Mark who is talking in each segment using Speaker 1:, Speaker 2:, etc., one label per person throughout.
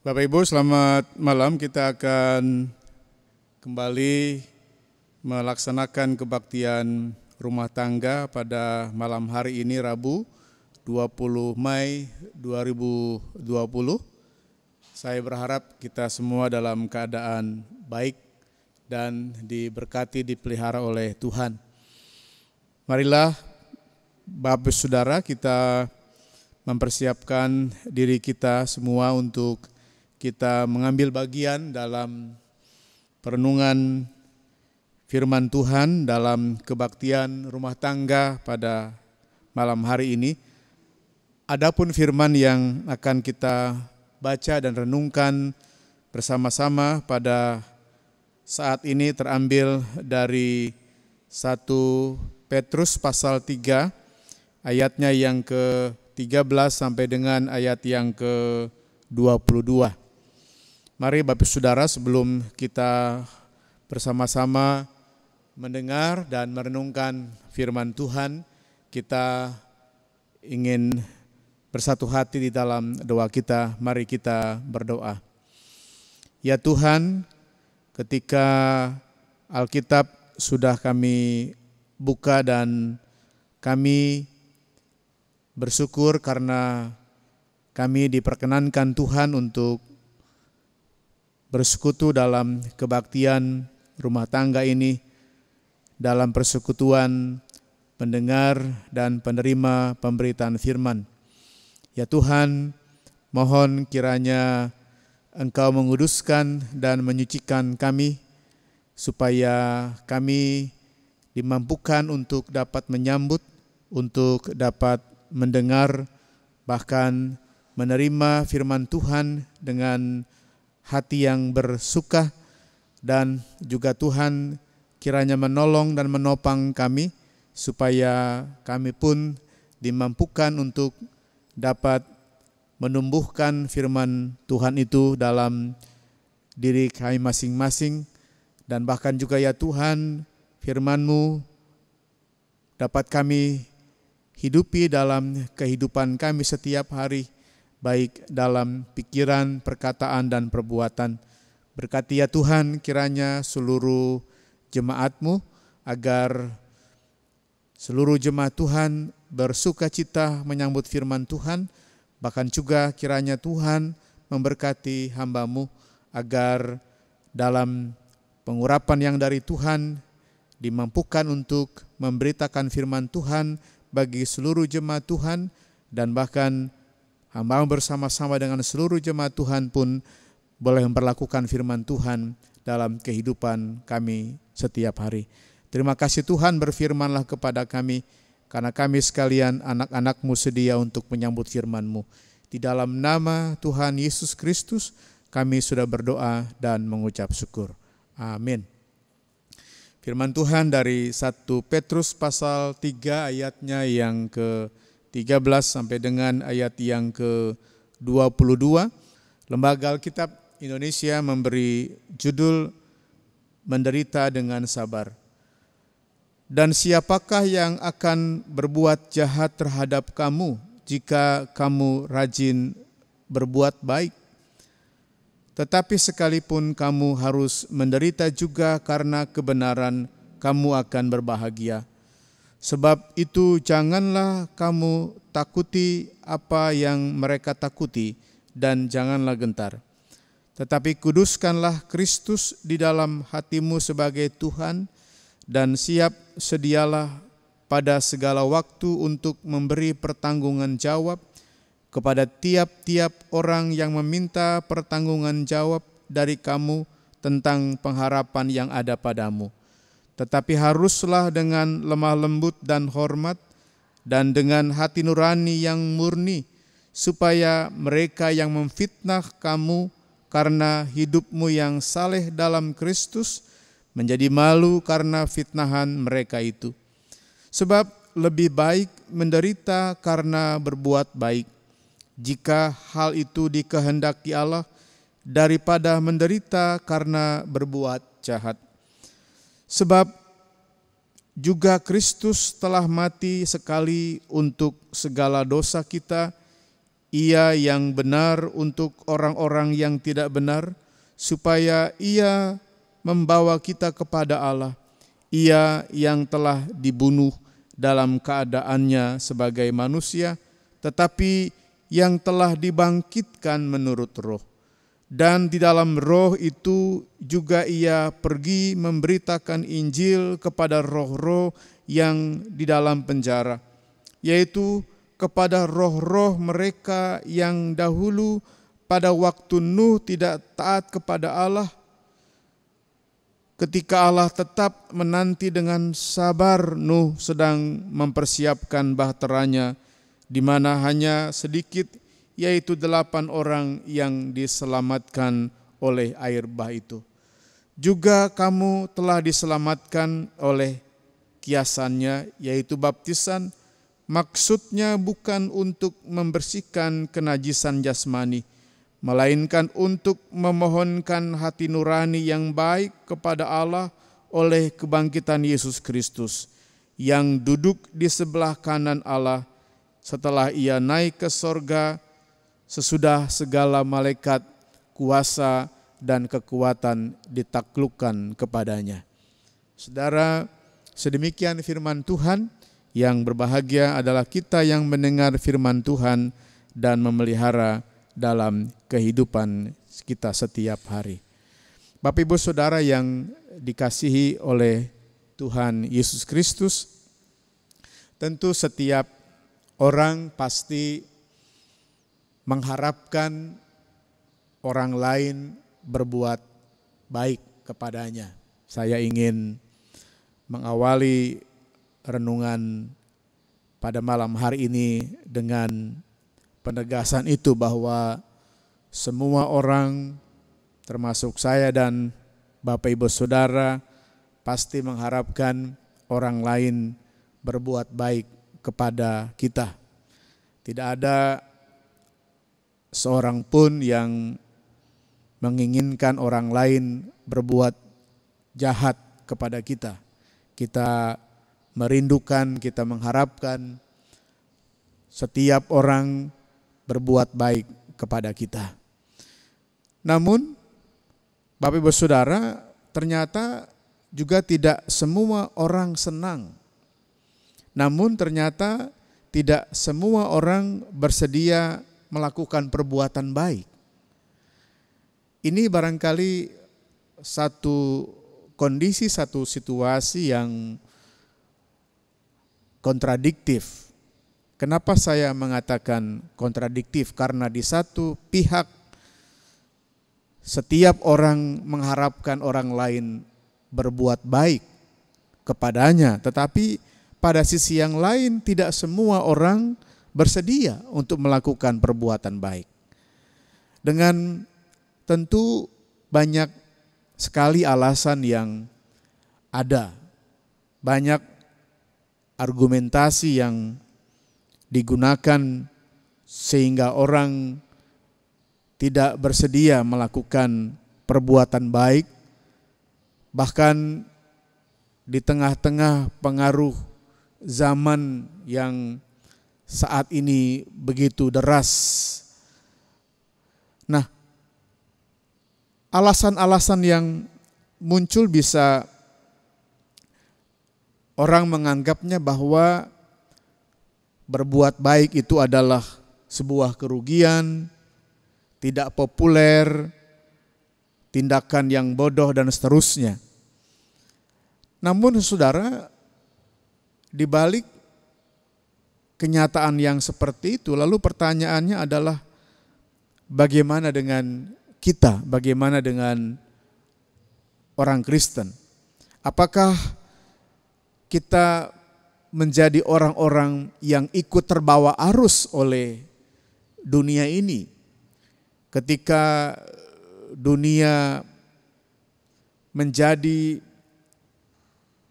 Speaker 1: Bapak Ibu, selamat malam. Kita akan kembali melaksanakan kebaktian rumah tangga pada malam hari ini, Rabu 20 Mei 2020. Saya berharap kita semua dalam keadaan baik dan diberkati, dipelihara oleh Tuhan. Marilah Bapak Saudara, kita mempersiapkan diri kita semua untuk kita mengambil bagian dalam perenungan firman Tuhan dalam kebaktian rumah tangga pada malam hari ini. Adapun firman yang akan kita baca dan renungkan bersama-sama pada saat ini terambil dari 1 Petrus pasal 3 ayatnya yang ke-13 sampai dengan ayat yang ke-22. Mari Bapak Saudara, sebelum kita bersama-sama mendengar dan merenungkan firman Tuhan, kita ingin bersatu hati di dalam doa kita. Mari kita berdoa. Ya Tuhan, ketika Alkitab sudah kami buka dan kami bersyukur karena kami diperkenankan Tuhan untuk bersekutu dalam kebaktian rumah tangga ini, dalam persekutuan pendengar dan penerima pemberitaan firman. Ya Tuhan, mohon kiranya Engkau menguduskan dan menyucikan kami, supaya kami dimampukan untuk dapat menyambut, untuk dapat mendengar, bahkan menerima firman Tuhan dengan hati yang bersuka, dan juga Tuhan kiranya menolong dan menopang kami supaya kami pun dimampukan untuk dapat menumbuhkan firman Tuhan itu dalam diri kami masing-masing, dan bahkan juga ya Tuhan, firman-Mu dapat kami hidupi dalam kehidupan kami setiap hari, baik dalam pikiran, perkataan, dan perbuatan. Berkati ya Tuhan kiranya seluruh jemaat-Mu, agar seluruh jemaat Tuhan bersuka cita menyambut firman Tuhan, bahkan juga kiranya Tuhan memberkati hamba-Mu, agar dalam pengurapan yang dari Tuhan dimampukan untuk memberitakan firman Tuhan bagi seluruh jemaat Tuhan, dan bahkan hamba bersama-sama dengan seluruh jemaat Tuhan pun boleh memperlakukan firman Tuhan dalam kehidupan kami setiap hari. Terima kasih Tuhan, berfirmanlah kepada kami karena kami sekalian anak-anak-Mu sedia untuk menyambut firman-Mu. Di dalam nama Tuhan Yesus Kristus kami sudah berdoa dan mengucap syukur. Amin. Firman Tuhan dari 1 Petrus pasal 3 ayatnya yang ke-13 sampai dengan ayat yang ke-22. Lembaga Alkitab Indonesia memberi judul Menderita dengan Sabar. Dan siapakah yang akan berbuat jahat terhadap kamu jika kamu rajin berbuat baik? Tetapi sekalipun kamu harus menderita juga karena kebenaran, kamu akan berbahagia. Sebab itu janganlah kamu takuti apa yang mereka takuti, dan janganlah gentar. Tetapi kuduskanlah Kristus di dalam hatimu sebagai Tuhan, dan siap sedialah pada segala waktu untuk memberi pertanggungan jawab kepada tiap-tiap orang yang meminta pertanggungan jawab dari kamu tentang pengharapan yang ada padamu. Tetapi haruslah dengan lemah lembut dan hormat, dan dengan hati nurani yang murni, supaya mereka yang memfitnah kamu karena hidupmu yang saleh dalam Kristus menjadi malu karena fitnahan mereka itu. Sebab lebih baik menderita karena berbuat baik, jika hal itu dikehendaki Allah, daripada menderita karena berbuat jahat. Sebab juga Kristus telah mati sekali untuk segala dosa kita, Ia yang benar untuk orang-orang yang tidak benar, supaya Ia membawa kita kepada Allah. Ia yang telah dibunuh dalam keadaannya sebagai manusia, tetapi yang telah dibangkitkan menurut roh. Dan di dalam roh itu juga Ia pergi memberitakan Injil kepada roh-roh yang di dalam penjara, yaitu kepada roh-roh mereka yang dahulu pada waktu Nuh tidak taat kepada Allah, ketika Allah tetap menanti dengan sabar Nuh sedang mempersiapkan bahteranya, di mana hanya sedikit, yaitu 8 orang yang diselamatkan oleh air bah itu. Juga kamu telah diselamatkan oleh kiasannya, yaitu baptisan, maksudnya bukan untuk membersihkan kenajisan jasmani, melainkan untuk memohonkan hati nurani yang baik kepada Allah oleh kebangkitan Yesus Kristus, yang duduk di sebelah kanan Allah setelah Ia naik ke sorga, sesudah segala malaikat, kuasa, dan kekuatan ditaklukkan kepadanya. Saudara, sedemikian firman Tuhan. Yang berbahagia adalah kita yang mendengar firman Tuhan dan memelihara dalam kehidupan kita setiap hari. Bapak Ibu Saudara yang dikasihi oleh Tuhan Yesus Kristus, tentu setiap orang pasti mengharapkan orang lain berbuat baik kepadanya. Saya ingin mengawali renungan pada malam hari ini dengan penegasan itu, bahwa semua orang termasuk saya dan Bapak Ibu Saudara pasti mengharapkan orang lain berbuat baik kepada kita. Tidak ada seorang pun yang menginginkan orang lain berbuat jahat kepada kita. Kita merindukan, kita mengharapkan setiap orang berbuat baik kepada kita. Namun, Bapak Ibu Saudara, ternyata juga tidak semua orang senang. Namun ternyata tidak semua orang bersedia melakukan perbuatan baik. Ini barangkali satu kondisi, satu situasi yang kontradiktif. Kenapa saya mengatakan kontradiktif? Karena di satu pihak setiap orang mengharapkan orang lain berbuat baik kepadanya, tetapi pada sisi yang lain tidak semua orang bersedia untuk melakukan perbuatan baik. Dengan tentu banyak sekali alasan yang ada, banyak argumentasi yang digunakan sehingga orang tidak bersedia melakukan perbuatan baik, bahkan di tengah-tengah pengaruh zaman yang saat ini begitu deras. Nah, alasan-alasan yang muncul bisa orang menganggapnya bahwa berbuat baik itu adalah sebuah kerugian, tidak populer, tindakan yang bodoh dan seterusnya. Namun saudara, di balik kenyataan yang seperti itu, lalu pertanyaannya adalah bagaimana dengan kita, bagaimana dengan orang Kristen? Apakah kita menjadi orang-orang yang ikut terbawa arus oleh dunia ini? Ketika dunia menjadi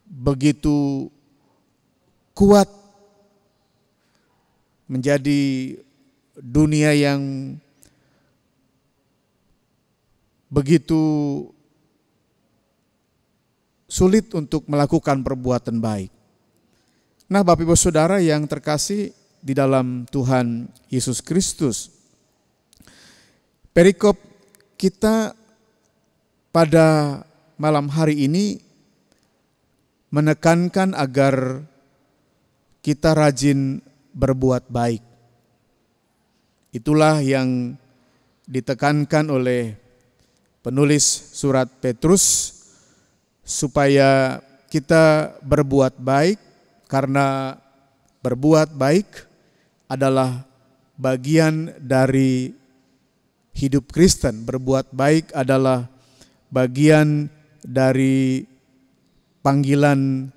Speaker 1: begitu kuat, menjadi dunia yang begitu sulit untuk melakukan perbuatan baik. Nah, Bapak Ibu Saudara yang terkasih di dalam Tuhan Yesus Kristus, perikop kita pada malam hari ini menekankan agar kita rajin berbuat baik. Itulah yang ditekankan oleh penulis surat Petrus, supaya kita berbuat baik, karena berbuat baik adalah bagian dari hidup Kristen. Berbuat baik adalah bagian dari panggilan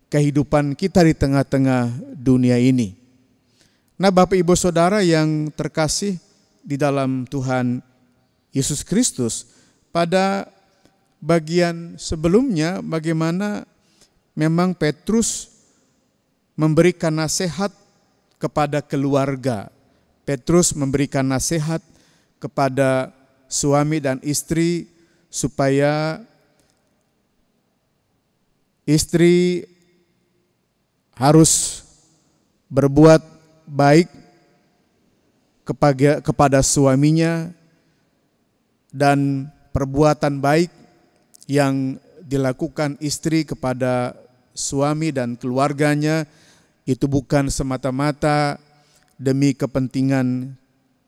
Speaker 1: kehidupan kita di tengah-tengah dunia ini. Nah, Bapak Ibu Saudara yang terkasih di dalam Tuhan Yesus Kristus, pada bagian sebelumnya bagaimana memang Petrus memberikan nasihat kepada keluarga. Petrus memberikan nasihat kepada suami dan istri supaya istri harus berbuat baik kepada suaminya, dan perbuatan baik yang dilakukan istri kepada suami dan keluarganya itu bukan semata-mata demi kepentingan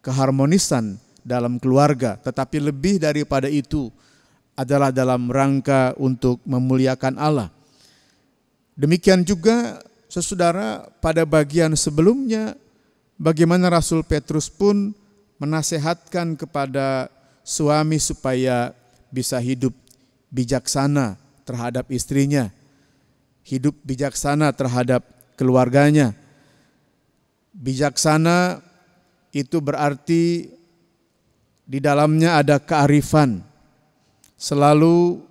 Speaker 1: keharmonisan dalam keluarga, tetapi lebih daripada itu adalah dalam rangka untuk memuliakan Allah. Demikian juga saudara, pada bagian sebelumnya bagaimana Rasul Petrus pun menasehatkan kepada suami supaya bisa hidup bijaksana terhadap istrinya, hidup bijaksana terhadap keluarganya. Bijaksana itu berarti di dalamnya ada kearifan, selalu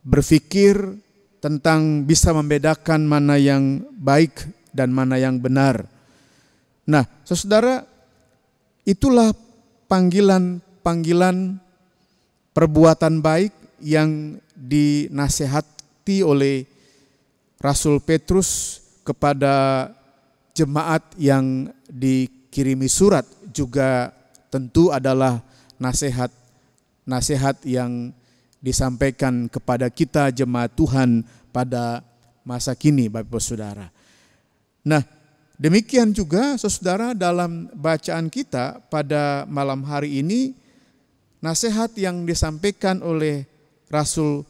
Speaker 1: berpikir tentang bisa membedakan mana yang baik dan mana yang benar. Nah, saudara, itulah panggilan perbuatan baik yang dinasehati oleh Rasul Petrus kepada jemaat yang dikirimi surat, juga tentu adalah nasihat yang disampaikan kepada kita jemaat Tuhan pada masa kini, Bapak Saudara. Nah, demikian juga saudara, dalam bacaan kita pada malam hari ini, nasihat yang disampaikan oleh Rasul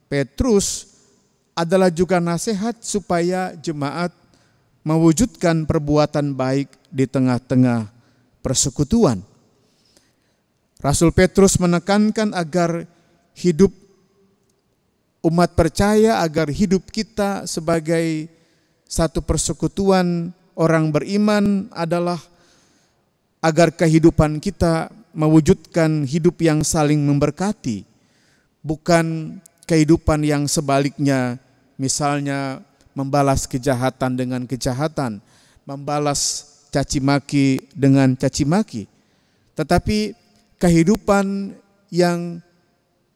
Speaker 1: Petrus adalah juga nasihat supaya jemaat mewujudkan perbuatan baik di tengah-tengah persekutuan. Rasul Petrus menekankan agar hidup umat percaya, agar hidup kita sebagai satu persekutuan orang beriman adalah agar kehidupan kita mewujudkan hidup yang saling memberkati, bukan kehidupan yang sebaliknya, misalnya membalas kejahatan dengan kejahatan, membalas caci maki dengan caci maki. Tetapi kehidupan yang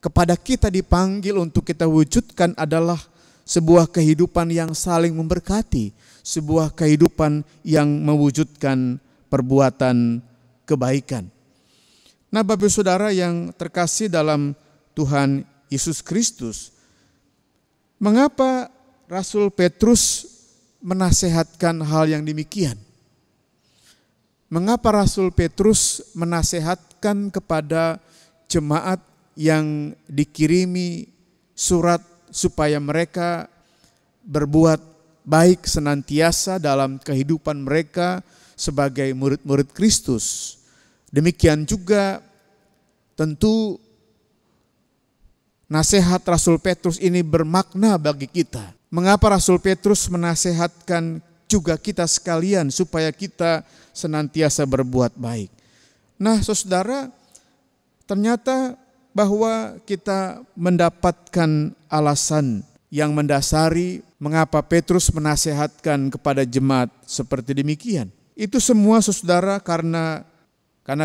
Speaker 1: kepada kita dipanggil untuk kita wujudkan adalah sebuah kehidupan yang saling memberkati, sebuah kehidupan yang mewujudkan perbuatan kebaikan. Nah, Bapak Saudara yang terkasih dalam Tuhan Yesus Kristus, mengapa Rasul Petrus menasehatkan hal yang demikian? Mengapa Rasul Petrus menasehatkan kepada jemaat yang dikirimi surat supaya mereka berbuat baik senantiasa dalam kehidupan mereka sebagai murid-murid Kristus? Demikian juga tentu nasihat Rasul Petrus ini bermakna bagi kita. Mengapa Rasul Petrus menasehatkan juga kita sekalian supaya kita senantiasa berbuat baik? Nah, saudara, ternyata bahwa kita mendapatkan alasan yang mendasari mengapa Petrus menasehatkan kepada jemaat seperti demikian. Itu semua, saudara, karena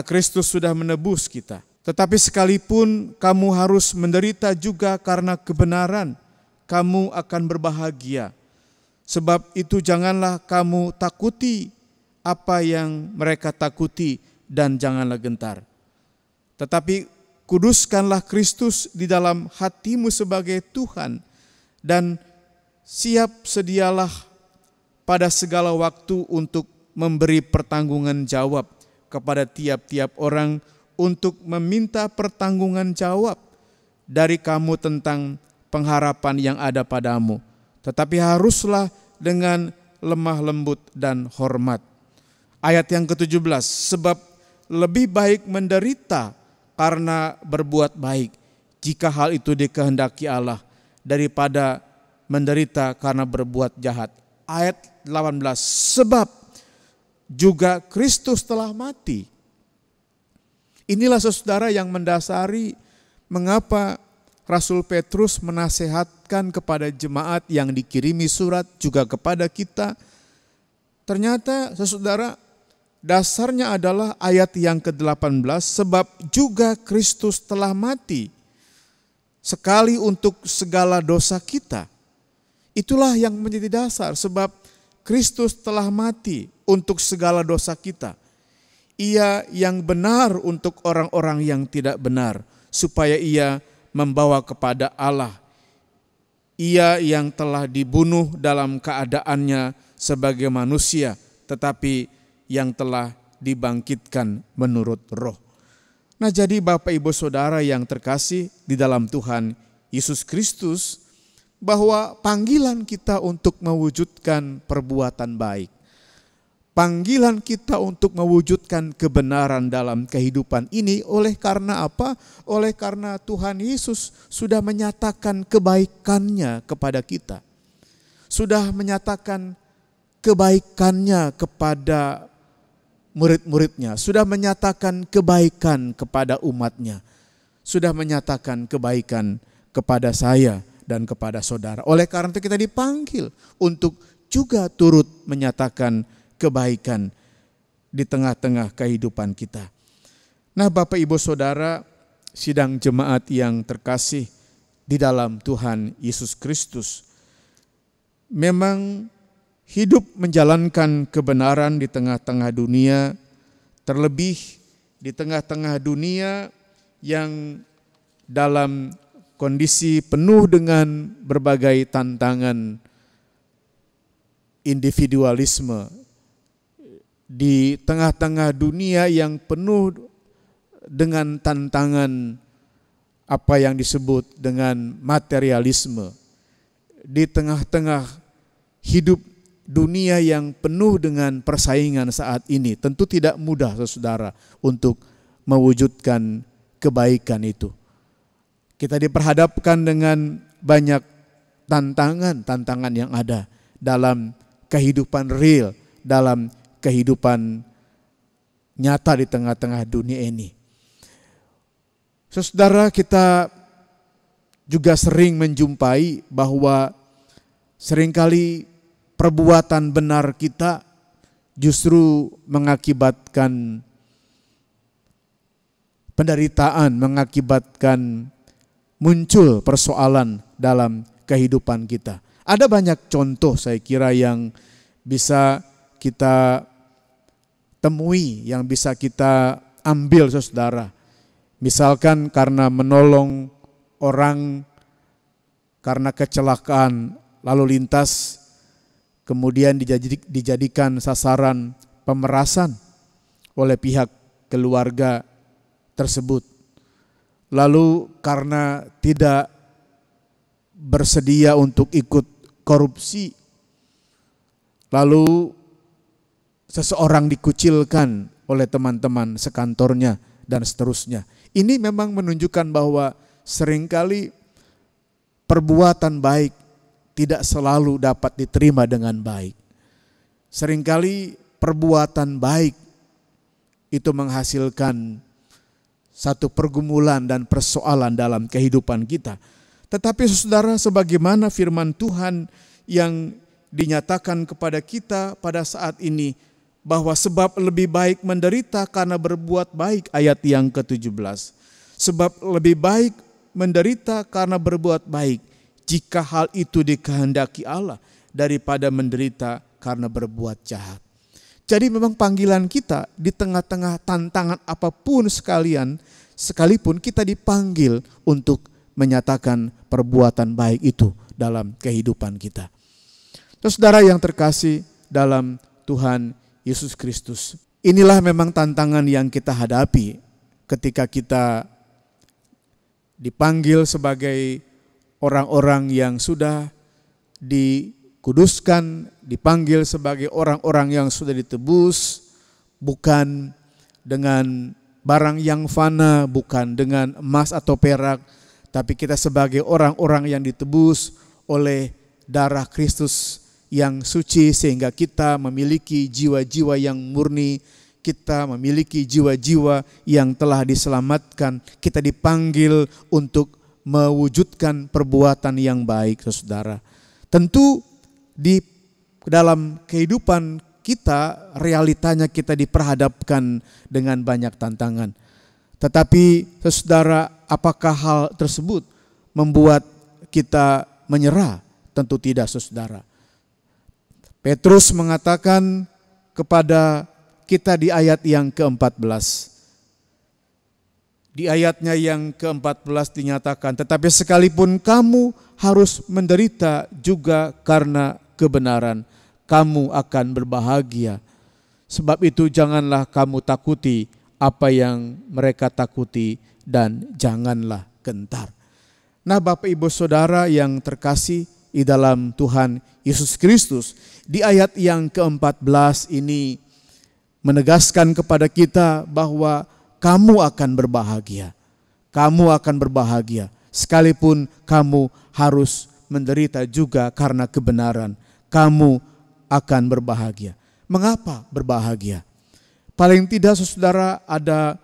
Speaker 1: Kristus sudah menebus kita. Tetapi sekalipun kamu harus menderita juga karena kebenaran, kamu akan berbahagia. Sebab itu janganlah kamu takuti apa yang mereka takuti dan janganlah gentar. Tetapi kuduskanlah Kristus di dalam hatimu sebagai Tuhan dan siap sedialah pada segala waktu untuk memberi pertanggungan jawab kepada tiap-tiap orang untuk meminta pertanggungan jawab dari kamu tentang pengharapan yang ada padamu. Tetapi haruslah dengan lemah lembut dan hormat. Ayat yang ke-17, sebab lebih baik menderita karena berbuat baik, jika hal itu dikehendaki Allah, daripada menderita karena berbuat jahat. Ayat 18, sebab juga Kristus telah mati. Inilah saudara yang mendasari mengapa Rasul Petrus menasehatkan kepada jemaat yang dikirimi surat juga kepada kita. Ternyata saudara, dasarnya adalah ayat yang ke-18, sebab juga Kristus telah mati sekali untuk segala dosa kita. Itulah yang menjadi dasar, sebab Kristus telah mati untuk segala dosa kita. Ia yang benar untuk orang-orang yang tidak benar, supaya ia membawa kepada Allah. Ia yang telah dibunuh dalam keadaannya sebagai manusia, tetapi yang telah dibangkitkan menurut roh. Nah, jadi Bapak Ibu Saudara yang terkasih di dalam Tuhan Yesus Kristus, bahwa panggilan kita untuk mewujudkan perbuatan baik, panggilan kita untuk mewujudkan kebenaran dalam kehidupan ini, oleh karena apa? Oleh karena Tuhan Yesus sudah menyatakan kebaikannya kepada kita. Sudah menyatakan kebaikannya kepada murid-muridnya. Sudah menyatakan kebaikan kepada umatnya. Sudah menyatakan kebaikan kepada saya dan kepada saudara. Oleh karena itu kita dipanggil untuk juga turut menyatakan kebaikan di tengah-tengah kehidupan kita. Nah, Bapak Ibu Saudara, sidang jemaat yang terkasih di dalam Tuhan Yesus Kristus, memang hidup menjalankan kebenaran di tengah-tengah dunia, terlebih di tengah-tengah dunia yang dalam kondisi penuh dengan berbagai tantangan individualisme, di tengah-tengah dunia yang penuh dengan tantangan apa yang disebut dengan materialisme, di tengah-tengah hidup dunia yang penuh dengan persaingan saat ini, tentu tidak mudah saudara untuk mewujudkan kebaikan itu. Kita diperhadapkan dengan banyak tantangan yang ada dalam kehidupan real, dalam kehidupan nyata di tengah-tengah dunia ini. Saudara, kita juga sering menjumpai bahwa seringkali perbuatan benar kita justru mengakibatkan penderitaan, mengakibatkan muncul persoalan dalam kehidupan kita. Ada banyak contoh saya kira yang bisa kita temui, yang bisa kita ambil saudara. Misalkan karena menolong orang karena kecelakaan lalu lintas, kemudian dijadikan sasaran pemerasan oleh pihak keluarga tersebut. Lalu karena tidak bersedia untuk ikut korupsi, lalu seseorang dikucilkan oleh teman-teman sekantornya dan seterusnya. Ini memang menunjukkan bahwa seringkali perbuatan baik tidak selalu dapat diterima dengan baik. Seringkali perbuatan baik itu menghasilkan satu pergumulan dan persoalan dalam kehidupan kita. Tetapi saudara, sebagaimana firman Tuhan yang dinyatakan kepada kita pada saat ini, bahwa sebab lebih baik menderita karena berbuat baik, ayat yang ke-17. Sebab lebih baik menderita karena berbuat baik, jika hal itu dikehendaki Allah, daripada menderita karena berbuat jahat. Jadi memang panggilan kita di tengah-tengah tantangan apapun sekalipun kita dipanggil untuk menyatakan perbuatan baik itu dalam kehidupan kita. Saudara yang terkasih dalam Tuhan Yesus Kristus, inilah memang tantangan yang kita hadapi ketika kita dipanggil sebagai orang-orang yang sudah dikuduskan, dipanggil sebagai orang-orang yang sudah ditebus, bukan dengan barang yang fana, bukan dengan emas atau perak, tapi kita sebagai orang-orang yang ditebus oleh darah Kristus yang suci, sehingga kita memiliki jiwa-jiwa yang murni, kita memiliki jiwa-jiwa yang telah diselamatkan. Kita dipanggil untuk mewujudkan perbuatan yang baik, saudara. Tentu di dalam kehidupan kita, realitanya kita diperhadapkan dengan banyak tantangan. Tetapi saudara, apakah hal tersebut membuat kita menyerah? Tentu tidak, saudara. Petrus mengatakan kepada kita di ayat yang ke-14. Di ayatnya yang ke-14 dinyatakan, tetapi sekalipun kamu harus menderita juga karena kebenaran, kamu akan berbahagia. Sebab itu janganlah kamu takuti apa yang mereka takuti, dan janganlah gentar. Nah, Bapak Ibu Saudara yang terkasih di dalam Tuhan Yesus Kristus, di ayat yang ke-14 ini menegaskan kepada kita bahwa kamu akan berbahagia. Kamu akan berbahagia sekalipun kamu harus menderita juga karena kebenaran. Kamu akan berbahagia. Mengapa berbahagia? Paling tidak saudara, ada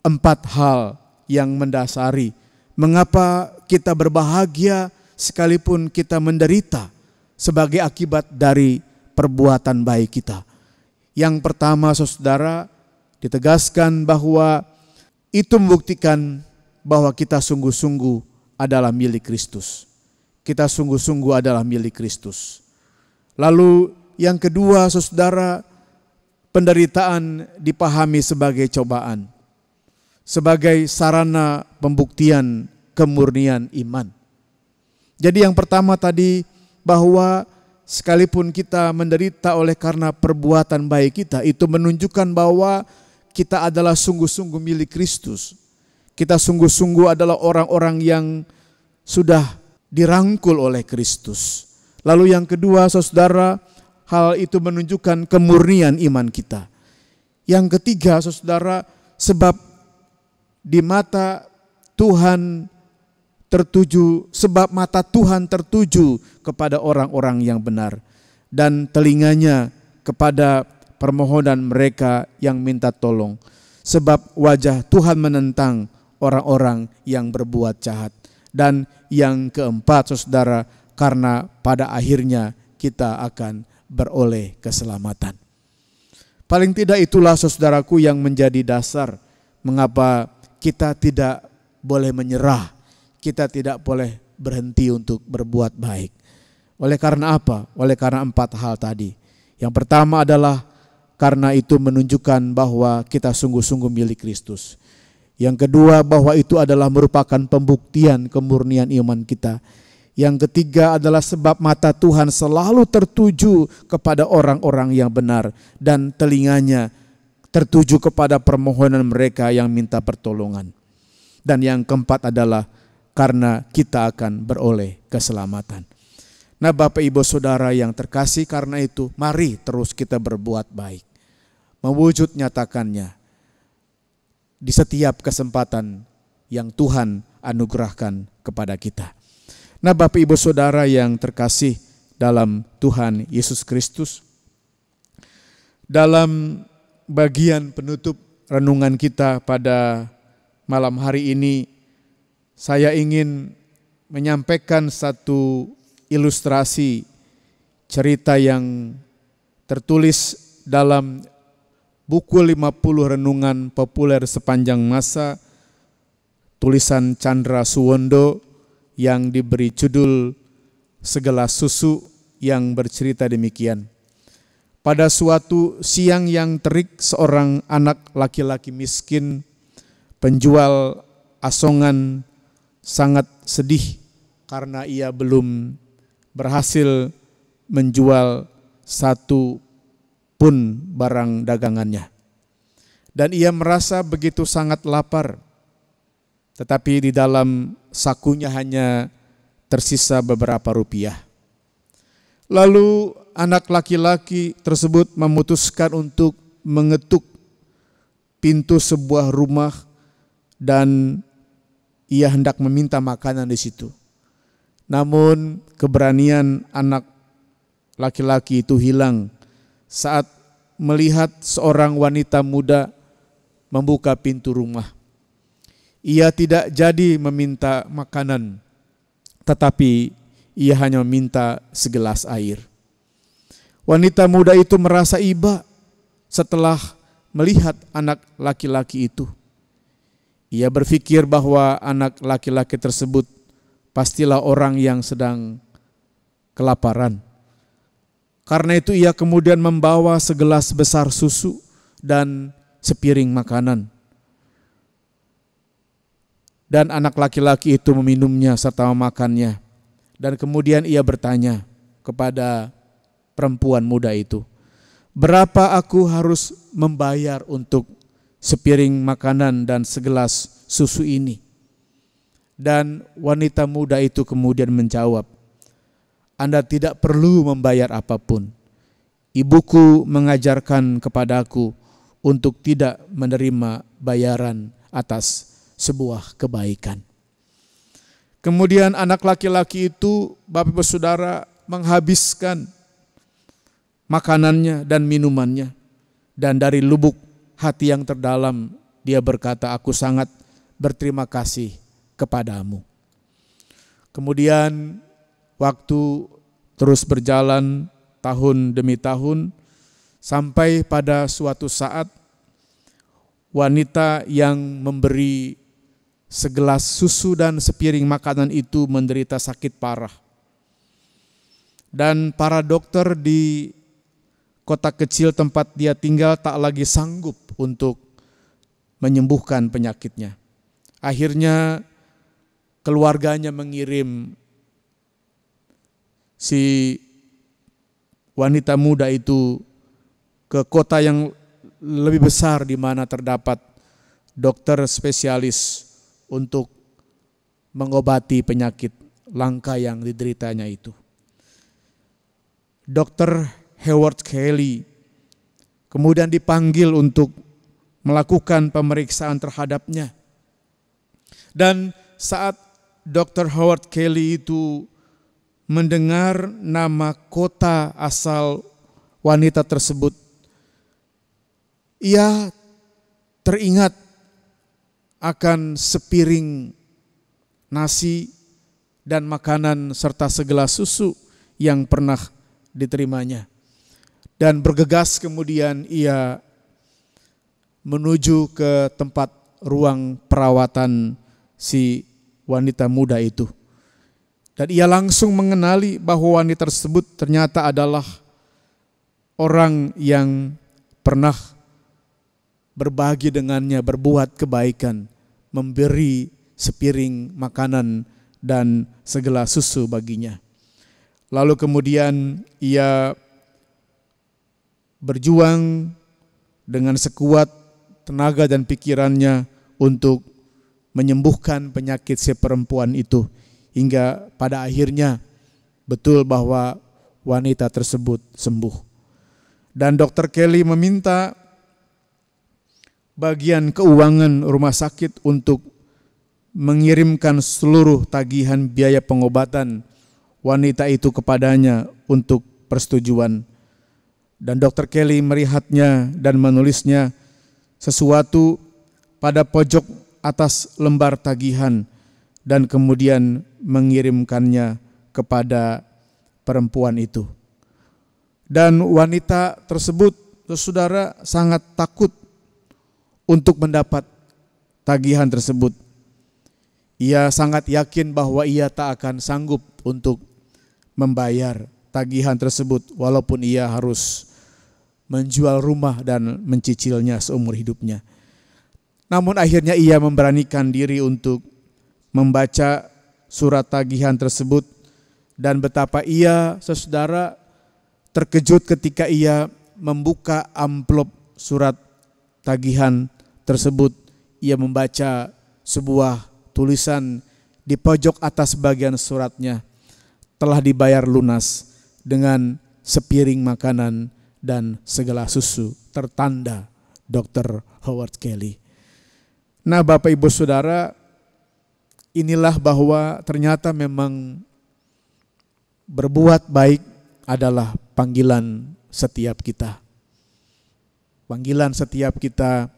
Speaker 1: 4 hal yang mendasari mengapa kita berbahagia sekalipun kita menderita sebagai akibat dari perbuatan baik kita. Yang pertama saudara, ditegaskan bahwa itu membuktikan bahwa kita sungguh-sungguh adalah milik Kristus. Kita sungguh-sungguh adalah milik Kristus. Lalu yang kedua saudara, penderitaan dipahami sebagai cobaan, sebagai sarana pembuktian kemurnian iman. Jadi yang pertama tadi, bahwa sekalipun kita menderita oleh karena perbuatan baik kita, itu menunjukkan bahwa kita adalah sungguh-sungguh milik Kristus. Kita sungguh-sungguh adalah orang-orang yang sudah dirangkul oleh Kristus. Lalu yang kedua saudara, hal itu menunjukkan kemurnian iman kita. Yang ketiga saudara, sebab di mata Tuhan tertuju, sebab mata Tuhan tertuju kepada orang-orang yang benar. dan telinganya kepada permohonan mereka yang minta tolong. Sebab wajah Tuhan menentang orang-orang yang berbuat jahat. Dan yang keempat, saudara, karena pada akhirnya kita akan beroleh keselamatan. Paling tidak itulah, saudaraku, yang menjadi dasar mengapa kita tidak boleh menyerah. Kita tidak boleh berhenti untuk berbuat baik. Oleh karena apa? Oleh karena 4 hal tadi. Yang pertama adalah karena itu menunjukkan bahwa kita sungguh-sungguh milik Kristus. Yang kedua, bahwa itu adalah merupakan pembuktian kemurnian iman kita. Yang ketiga adalah sebab mata Tuhan selalu tertuju kepada orang-orang yang benar dan telinganya tertuju kepada permohonan mereka yang minta pertolongan. Dan yang keempat adalah karena kita akan beroleh keselamatan. Nah, Bapak Ibu Saudara yang terkasih, karena itu mari terus kita berbuat baik, mewujud nyatakannya di setiap kesempatan yang Tuhan anugerahkan kepada kita. Nah, Bapak Ibu Saudara yang terkasih dalam Tuhan Yesus Kristus, dalam bagian penutup renungan kita pada malam hari ini, saya ingin menyampaikan satu ilustrasi cerita yang tertulis dalam buku 50 renungan populer sepanjang masa, tulisan Chandra Suwondo yang diberi judul Segelas Susu, yang bercerita demikian. Pada suatu siang yang terik, seorang anak laki-laki miskin, penjual asongan, sangat sedih karena ia belum berhasil menjual satu pun barang dagangannya. Dan ia merasa begitu sangat lapar, tetapi di dalam sakunya hanya tersisa beberapa rupiah. Lalu anak laki-laki tersebut memutuskan untuk mengetuk pintu sebuah rumah dan ia hendak meminta makanan di situ. Namun keberanian anak laki-laki itu hilang saat melihat seorang wanita muda membuka pintu rumah. Ia tidak jadi meminta makanan, tetapi ia hanya meminta segelas air. Wanita muda itu merasa iba setelah melihat anak laki-laki itu. Ia berpikir bahwa anak laki-laki tersebut pastilah orang yang sedang kelaparan. Karena itu ia kemudian membawa segelas besar susu dan sepiring makanan. Dan anak laki-laki itu meminumnya serta memakannya. Dan kemudian ia bertanya kepada perempuan muda itu, "Berapa aku harus membayar untuk sepiring makanan dan segelas susu ini?" Dan wanita muda itu kemudian menjawab, "Anda tidak perlu membayar apapun. Ibuku mengajarkan kepadaku untuk tidak menerima bayaran atas sebuah kebaikan." Kemudian anak laki-laki itu, Bapak Ibu Saudara, menghabiskan makanannya dan minumannya. Dan dari lubuk hati yang terdalam dia berkata, "Aku sangat berterima kasih kepadamu." Kemudian waktu terus berjalan tahun demi tahun, sampai pada suatu saat wanita yang memberi segelas susu dan sepiring makanan itu menderita sakit parah. Dan para dokter di kota kecil tempat dia tinggal tak lagi sanggup untuk menyembuhkan penyakitnya. Akhirnya keluarganya mengirim si wanita muda itu ke kota yang lebih besar di mana terdapat dokter spesialis untuk mengobati penyakit langka yang dideritanya itu. Dr. Howard Kelly kemudian dipanggil untuk melakukan pemeriksaan terhadapnya. Dan saat Dr. Howard Kelly itu mendengar nama kota asal wanita tersebut, ia teringat akan sepiring nasi dan makanan serta segelas susu yang pernah diterimanya. Dan bergegas kemudian ia menuju ke tempat ruang perawatan si wanita muda itu. Dan ia langsung mengenali bahwa wanita tersebut ternyata adalah orang yang pernah berbagi dengannya, berbuat kebaikan, memberi sepiring makanan dan segelas susu baginya. Lalu kemudian ia berjuang dengan sekuat tenaga dan pikirannya untuk menyembuhkan penyakit si perempuan itu, hingga pada akhirnya betul bahwa wanita tersebut sembuh. Dan Dr. Kelly meminta bagian keuangan rumah sakit untuk mengirimkan seluruh tagihan biaya pengobatan wanita itu kepadanya untuk persetujuan. Dan Dr. Kelly melihatnya dan menulisnya sesuatu pada pojok atas lembar tagihan dan kemudian mengirimkannya kepada perempuan itu. Dan wanita tersebut, saudara, sangat takut untuk mendapat tagihan tersebut. Ia sangat yakin bahwa ia tak akan sanggup untuk membayar tagihan tersebut, walaupun ia harus menjual rumah dan mencicilnya seumur hidupnya. Namun akhirnya ia memberanikan diri untuk membaca surat tagihan tersebut, dan betapa ia, saudara, terkejut ketika ia membuka amplop surat tagihan tersebut. Ia membaca sebuah tulisan di pojok atas bagian suratnya, telah dibayar lunas dengan sepiring makanan dan segelas susu, tertanda Dr. Howard Kelly. Nah, Bapak Ibu Saudara, inilah bahwa ternyata memang berbuat baik adalah panggilan setiap kita. Panggilan setiap kita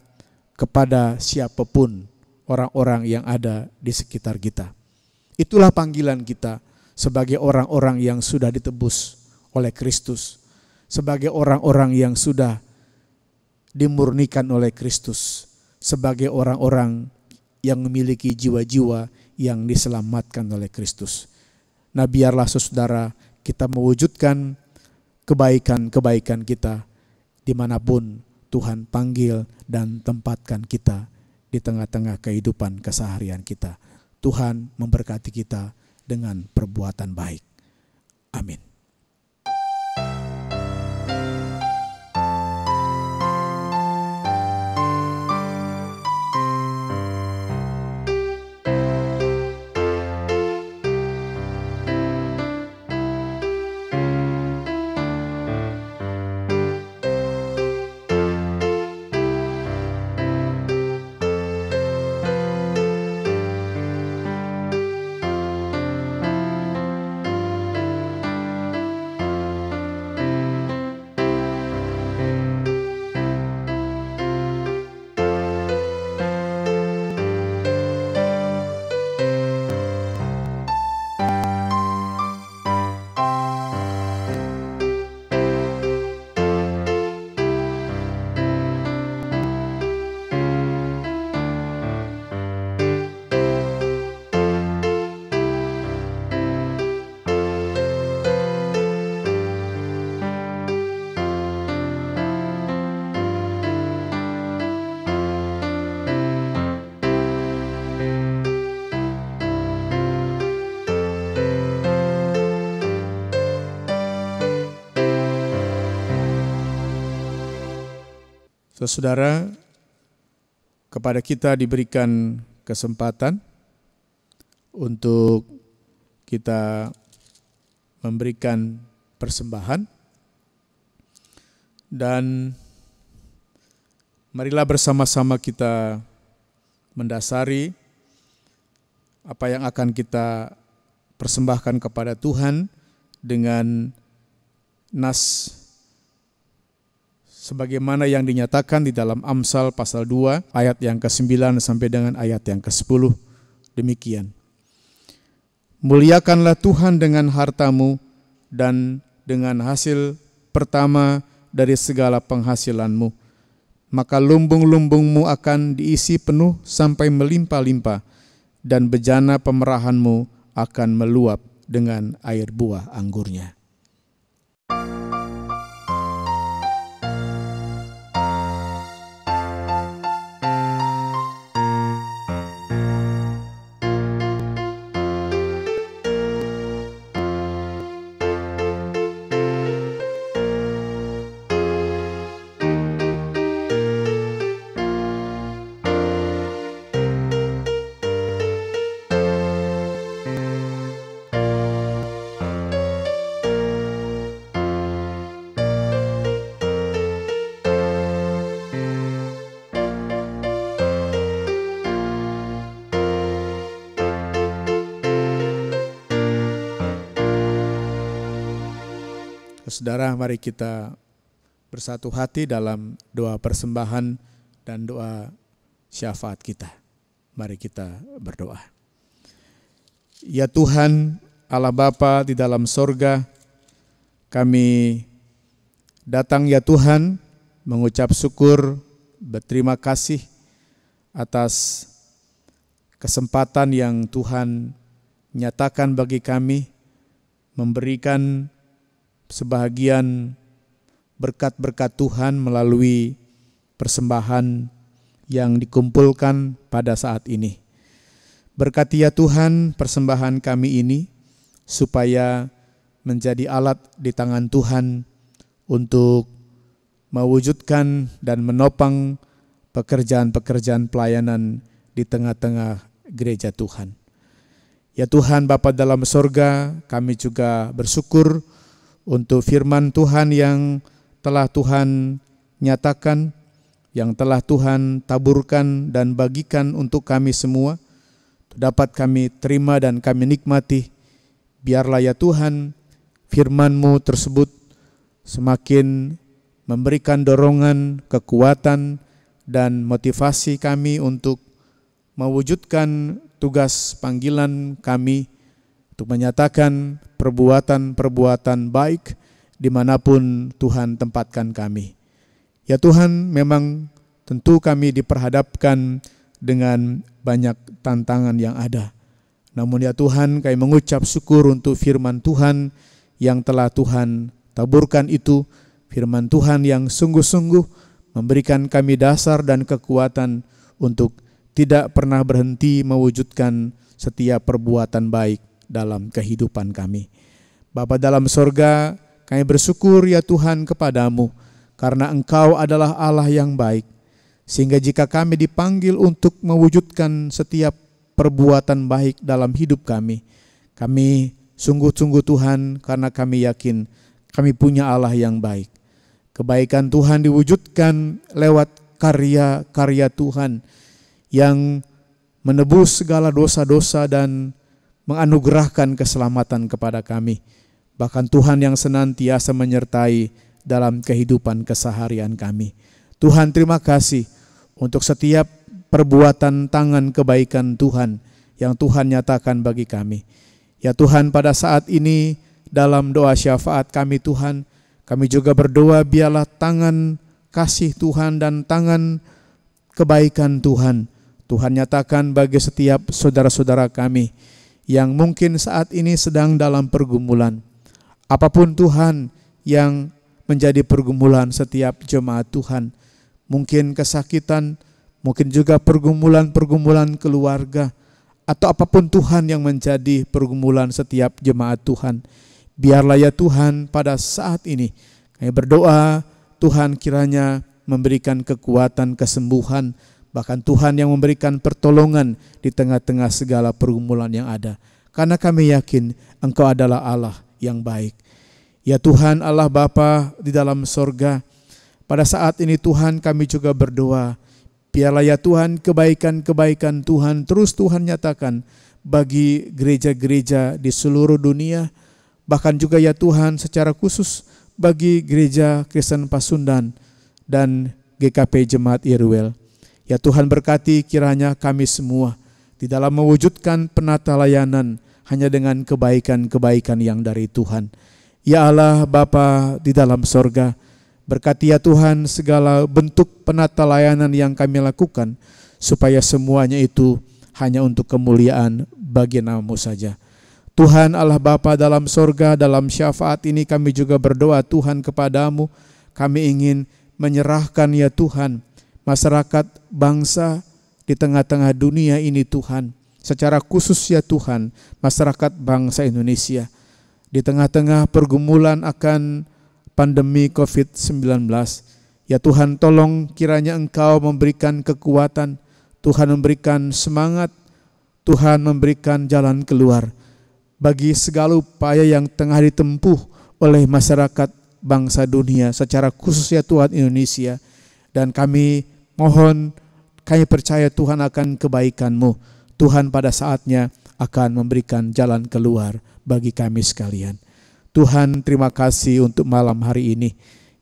Speaker 1: kepada siapapun orang-orang yang ada di sekitar kita. Itulah panggilan kita sebagai orang-orang yang sudah ditebus oleh Kristus, sebagai orang-orang yang sudah dimurnikan oleh Kristus, sebagai orang-orang yang memiliki jiwa-jiwa yang diselamatkan oleh Kristus. Nah, biarlah saudara kita mewujudkan kebaikan-kebaikan kita dimanapun Tuhan panggil dan tempatkan kita di tengah-tengah kehidupan keseharian kita. Tuhan memberkati kita dengan perbuatan baik. Amin. Saudara, kepada kita diberikan kesempatan untuk kita memberikan persembahan, dan marilah bersama-sama kita mendasari apa yang akan kita persembahkan kepada Tuhan dengan nas sebagaimana yang dinyatakan di dalam Amsal pasal 2 ayat yang ke-9 sampai dengan ayat yang ke-10. Demikian. Muliakanlah Tuhan dengan hartamu dan dengan hasil pertama dari segala penghasilanmu. Maka lumbung-lumbungmu akan diisi penuh sampai melimpah-limpah, dan bejana pemerahanmu akan meluap dengan air buah anggurnya. Saudara, mari kita bersatu hati dalam doa persembahan dan doa syafaat kita. Mari kita berdoa. Ya Tuhan, Allah Bapa di dalam sorga, kami datang ya Tuhan mengucap syukur, berterima kasih atas kesempatan yang Tuhan nyatakan bagi kami, memberikan sebahagian berkat-berkat Tuhan melalui persembahan yang dikumpulkan pada saat ini. Berkati ya Tuhan persembahan kami ini supaya menjadi alat di tangan Tuhan untuk mewujudkan dan menopang pekerjaan-pekerjaan pelayanan di tengah-tengah gereja Tuhan. Ya Tuhan Bapa dalam sorga, kami juga bersyukur untuk firman Tuhan yang telah Tuhan nyatakan, yang telah Tuhan taburkan dan bagikan untuk kami semua, dapat kami terima dan kami nikmati. Biarlah ya Tuhan firman-Mu tersebut semakin memberikan dorongan, kekuatan, dan motivasi kami untuk mewujudkan tugas panggilan kami untuk menyatakan perbuatan-perbuatan baik dimanapun Tuhan tempatkan kami. Ya Tuhan, memang tentu kami diperhadapkan dengan banyak tantangan yang ada. Namun ya Tuhan, kami mengucap syukur untuk firman Tuhan yang telah Tuhan taburkan itu, firman Tuhan yang sungguh-sungguh memberikan kami dasar dan kekuatan untuk tidak pernah berhenti mewujudkan setiap perbuatan baik dalam kehidupan kami. Bapa dalam sorga, kami bersyukur ya Tuhan kepadamu, karena Engkau adalah Allah yang baik, sehingga jika kami dipanggil untuk mewujudkan setiap perbuatan baik dalam hidup kami sungguh-sungguh Tuhan, karena kami yakin kami punya Allah yang baik. Kebaikan Tuhan diwujudkan lewat karya-karya Tuhan yang menebus segala dosa-dosa dan menganugerahkan keselamatan kepada kami. Bahkan Tuhan yang senantiasa menyertai dalam kehidupan keseharian kami. Tuhan, terima kasih untuk setiap perbuatan tangan kebaikan Tuhan yang Tuhan nyatakan bagi kami. Ya Tuhan, pada saat ini dalam doa syafaat kami Tuhan, kami juga berdoa biarlah tangan kasih Tuhan dan tangan kebaikan Tuhan nyatakan bagi setiap saudara-saudara kami yang mungkin saat ini sedang dalam pergumulan. Apapun Tuhan yang menjadi pergumulan setiap jemaat Tuhan, mungkin kesakitan, mungkin juga pergumulan-pergumulan keluarga, atau apapun Tuhan yang menjadi pergumulan setiap jemaat Tuhan. Biarlah ya Tuhan pada saat ini kami berdoa, Tuhan kiranya memberikan kekuatan, kesembuhan, bahkan Tuhan yang memberikan pertolongan di tengah-tengah segala pergumulan yang ada. Karena kami yakin Engkau adalah Allah yang baik. Ya Tuhan Allah Bapa di dalam sorga, pada saat ini Tuhan kami juga berdoa, biarlah ya Tuhan kebaikan-kebaikan Tuhan terus Tuhan nyatakan bagi gereja-gereja di seluruh dunia, bahkan juga ya Tuhan secara khusus bagi Gereja Kristen Pasundan dan GKP Jemaat Irwell. Ya Tuhan, berkati kiranya kami semua di dalam mewujudkan penata layanan hanya dengan kebaikan-kebaikan yang dari Tuhan. Ya Allah Bapa di dalam sorga, berkati ya Tuhan segala bentuk penata layanan yang kami lakukan, supaya semuanya itu hanya untuk kemuliaan bagi nama-Mu saja. Tuhan Allah Bapa dalam sorga, dalam syafaat ini kami juga berdoa Tuhan kepadamu. Kami ingin menyerahkan ya Tuhan masyarakat bangsa di tengah-tengah dunia ini Tuhan. Secara khusus ya Tuhan masyarakat bangsa Indonesia. Di tengah-tengah pergumulan akan pandemi COVID-19. Ya Tuhan, tolong kiranya Engkau memberikan kekuatan, Tuhan memberikan semangat, Tuhan memberikan jalan keluar bagi segala upaya yang tengah ditempuh oleh masyarakat bangsa dunia, secara khusus ya Tuhan Indonesia. Dan kami mohon, kami percaya Tuhan akan kebaikan-Mu. Tuhan pada saatnya akan memberikan jalan keluar bagi kami sekalian. Tuhan, terima kasih untuk malam hari ini.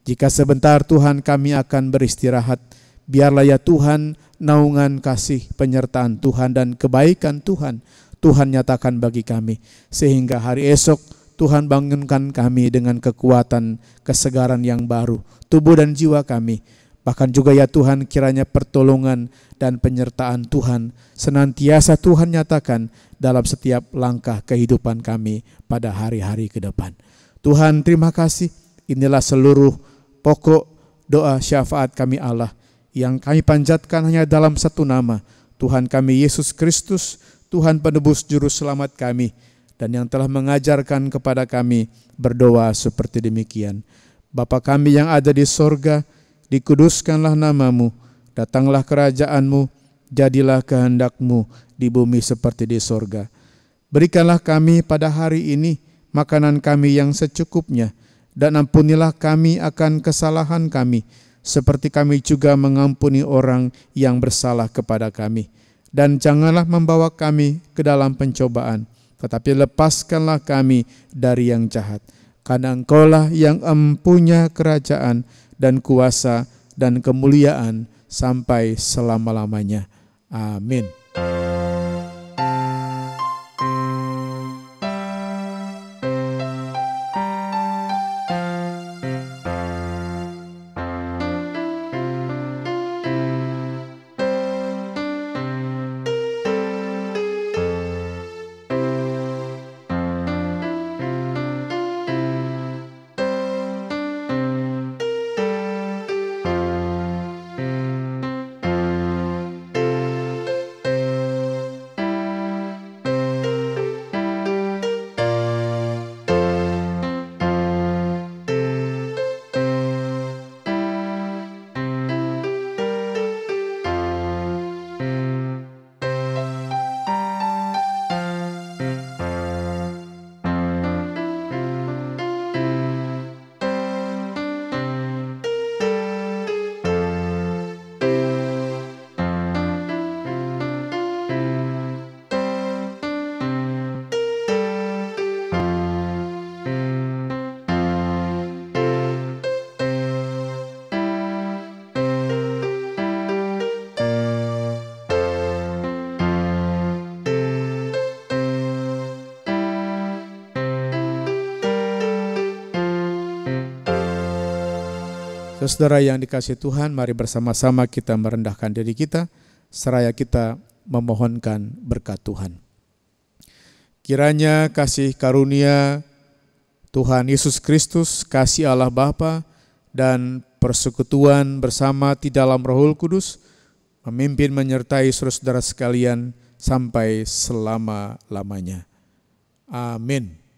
Speaker 1: Jika sebentar Tuhan kami akan beristirahat, biarlah ya Tuhan naungan kasih penyertaan Tuhan dan kebaikan Tuhan nyatakan bagi kami, sehingga hari esok Tuhan bangunkan kami dengan kekuatan, kesegaran yang baru, tubuh dan jiwa kami. Bahkan juga ya Tuhan, kiranya pertolongan dan penyertaan Tuhan senantiasa Tuhan nyatakan dalam setiap langkah kehidupan kami pada hari-hari ke depan. Tuhan, terima kasih. Inilah seluruh pokok doa syafaat kami Allah yang kami panjatkan hanya dalam satu nama, Tuhan kami Yesus Kristus, Tuhan penebus juru selamat kami, dan yang telah mengajarkan kepada kami berdoa seperti demikian. Bapa kami yang ada di sorga, dikuduskanlah nama-Mu, datanglah kerajaan-Mu, jadilah kehendak-Mu di bumi seperti di sorga. Berikanlah kami pada hari ini makanan kami yang secukupnya, dan ampunilah kami akan kesalahan kami, seperti kami juga mengampuni orang yang bersalah kepada kami. Dan janganlah membawa kami ke dalam pencobaan, tetapi lepaskanlah kami dari yang jahat. Karena Engkaulah yang empunya kerajaan dan kuasa dan kemuliaan sampai selama-lamanya. Amin. Saudara yang dikasihi Tuhan, mari bersama-sama kita merendahkan diri kita, seraya kita memohonkan berkat Tuhan. Kiranya kasih karunia Tuhan Yesus Kristus, kasih Allah Bapa, dan persekutuan bersama di dalam Roh Kudus, memimpin menyertai saudara-saudara sekalian sampai selama-lamanya. Amin.